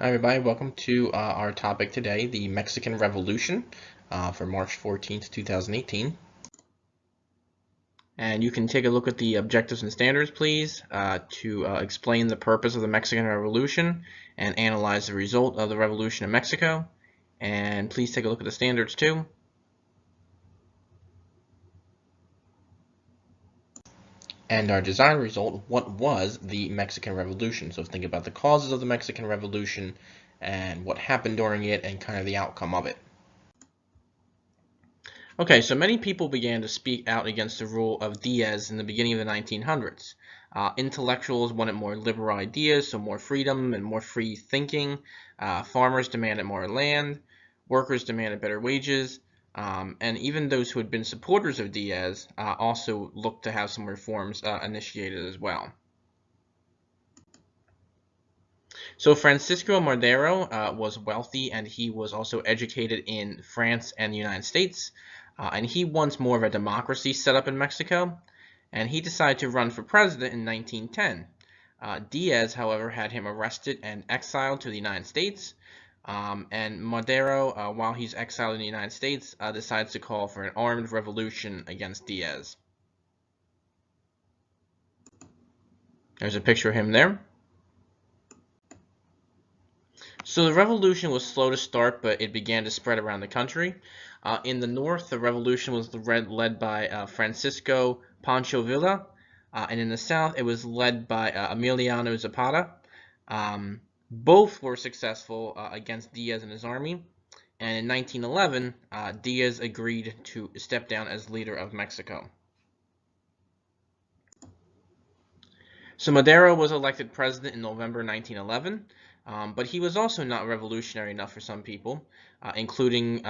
Hi everybody, welcome to our topic today, the Mexican Revolution for March 14th, 2018. And you can take a look at the objectives and standards, please, to explain the purpose of the Mexican Revolution and analyze the result of the revolution in Mexico. And please take a look at the standards too. And our desired result, what was the Mexican Revolution? So think about the causes of the Mexican Revolution and what happened during it and kind of the outcome of it. Okay, so many people began to speak out against the rule of Diaz in the beginning of the 1900s. Intellectuals wanted more liberal ideas, so more freedom and more free thinking. Farmers demanded more land. Workers demanded better wages. And even those who had been supporters of Diaz also looked to have some reforms initiated as well. So Francisco Madero was wealthy, and he was also educated in France and the United States. And he wants more of a democracy set up in Mexico, and he decided to run for president in 1910. Diaz, however, had him arrested and exiled to the United States, and Madero, while he's exiled in the United States, decides to call for an armed revolution against Diaz. There's a picture of him there. So the revolution was slow to start, but it began to spread around the country. In the north, the revolution was led by Francisco Pancho Villa, and in the south, it was led by Emiliano Zapata. Both were successful against Diaz and his army, and in 1911, Diaz agreed to step down as leader of Mexico. So Madero was elected president in November 1911. But he was also not revolutionary enough for some people, including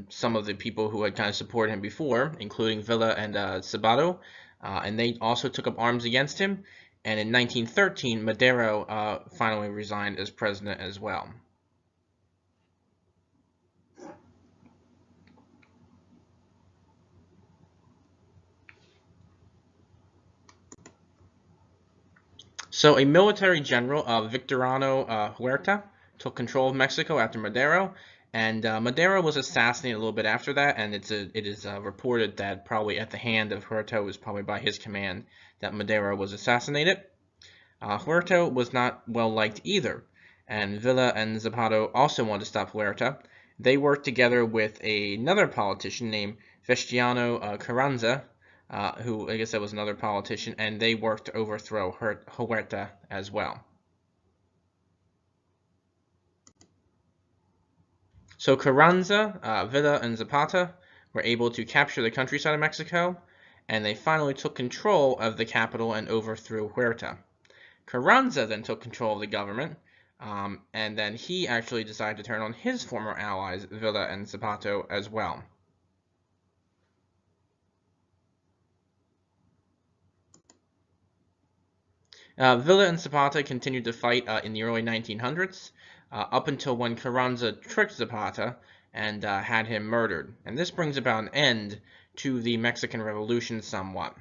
some of the people who had kind of supported him before, including Villa and Sabato, and they also took up arms against him. And in 1913, Madero finally resigned as president as well. So a military general, Victoriano Huerta, took control of Mexico after Madero, and Madero was assassinated a little bit after that, and it is reported that probably at the hand of Huerta, it was probably by his command that Madero was assassinated. Huerta was not well liked either, and Villa and Zapata also wanted to stop Huerta. They worked together with another politician named Venustiano Carranza, who I guess that was another politician, and they worked to overthrow Huerta as well. So Carranza, Villa, and Zapata were able to capture the countryside of Mexico, and they finally took control of the capital and overthrew Huerta. Carranza then took control of the government, and then he actually decided to turn on his former allies, Villa and Zapata, as well. Villa and Zapata continued to fight in the early 1900s, up until when Carranza tricked Zapata and had him murdered. And this brings about an end to the Mexican Revolution somewhat.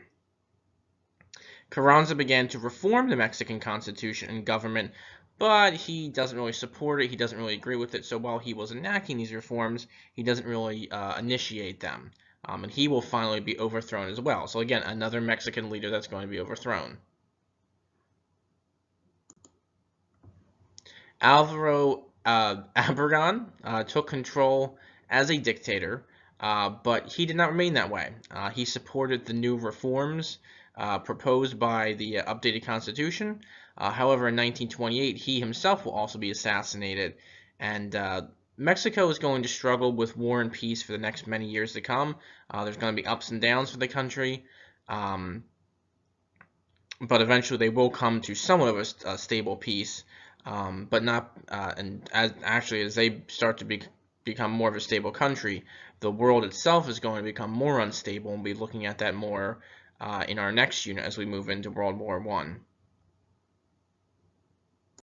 Carranza began to reform the Mexican Constitution and government, but he doesn't really support it, he doesn't really agree with it, so while he was enacting these reforms, he doesn't really initiate them. And he will finally be overthrown as well. So again, another Mexican leader that's going to be overthrown. Alvaro Obregón took control as a dictator, but he did not remain that way. He supported the new reforms proposed by the updated constitution. However, in 1928, he himself will also be assassinated, and Mexico is going to struggle with war and peace for the next many years to come. There's going to be ups and downs for the country, but eventually they will come to somewhat of a stable peace. But not, and as they start to become more of a stable country, the world itself is going to become more unstable, and we'll be looking at that more in our next unit as we move into World War I.